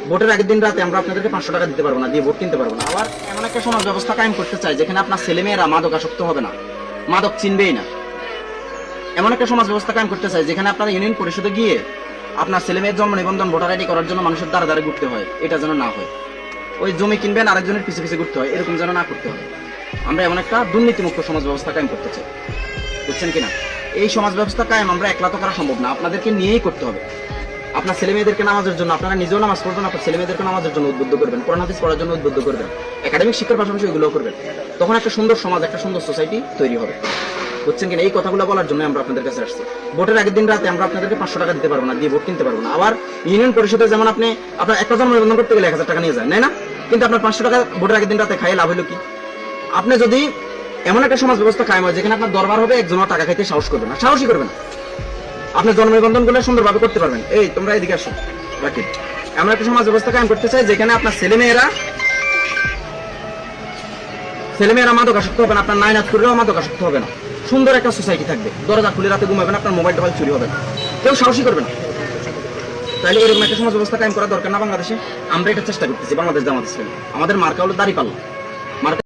ভোটের আগের দিন রাতে আমরা আপনাদেরকে 500 টাকা দিতে পারবো না, দিয়ে ভোট কিনতে পারবো না। আবার এমন একটা সমাজ ব্যবস্থা কায়েম করতে চাই যেখানে আপনার ছেলেমেয়েরা মাদকাসক্ত হবে না, মাদক চিনবেই না। এমন একটা সমাজ ব্যবস্থা কায়েম করতে চাই যেখানে আপনারা ইউনিয়ন পরিষদে গিয়ে আপনার ছেলেমেয়ের জন্ম নিবন্ধন ভোটার আইডি করার জন্য মানুষের দ্বারা দ্বারা ঘুরতে হয়, এটা যেন না হয়। ওই জমি কিনবেন আরেকজনের পিছে পিছে ঘুরতে হয়, এরকম যেন না করতে হয়। আমরা এমন একটা দুর্নীতিমুক্ত সমাজ ব্যবস্থা কায়েম করতে চাই, বুঝছেন কিনা? এই সমাজ ব্যবস্থা কায়েম আমরা একলা তো করা সম্ভব না, আপনাদেরকে নিয়েই করতে হবে। আপনার ছেলে মেয়েদেরকে নামাজের জন্য, আপনারা নিজেও নামাজ পড়বেন, আপনার ছেলে মেয়েদেরকে নামাজের জন্য উদ্বুদ্ধ করবেন, কোরআন হাদিস পড়ার জন্য উদ্বুদ্ধ করবেন, একাডেমিক শিক্ষার পাশাপাশি ওইগুলোও করবেন। তখন একটা সুন্দর সমাজ, একটা সুন্দর সোসাইটি তৈরি হবে, বুঝছেন কিনা? এই কথাগুলো বলার জন্য আমরা আপনাদের কাছে আসছি। ভোটের আগের দিন রাতে আমরা আপনাদেরকে 500 টাকা দিতে পারবো না, দিয়ে ভোট কিনতে পারবো না। আবার ইউনিয়ন পরিষদে যেমন আপনার একটা জন্ম নিবন্ধন করতে গেলে 1000 টাকা নিয়ে যায়, না? কিন্তু আপনার 500 টাকা ভোটের আগের দিন রাতে খাইয়ে লাভ হলো কি? আপনি যদি এমন একটা সমাজ ব্যবস্থা কায়েম হয় যেখানে আপনার দরবার হবে, একজনও টাকা খাইতে সাহস করবে না, সাহসই করবে না। আপনার জন্ম নিবন্ধন গুলো সুন্দরভাবে করতে পারবেন। এই তোমরা এদিকে আসো বাকি। এমন একটা সমাজ ব্যবস্থা কায়েম করতে চাই যেখানে আপনার ছেলেমেয়েরা মাদকাসক্ত হবে না, আপনার নাইনাত করেও মাদকাসক্ত হবে না। সুন্দর একটা সোসাইটি থাকবে, দরজা খুলে রাতে ঘুমাবেন, আপনার মোবাইল টোবাইল চুরি হবে না, কেউ সাহসই করবে না। তাহলে এরকম একটা সমাজ ব্যবস্থা কায়েম করা দরকার না বাংলাদেশে? আমরা এটা চেষ্টা করতেছি। বাংলাদেশ জামাত ইসলামী, আমাদের মার্কা হলো দাঁড়িপাল্লা।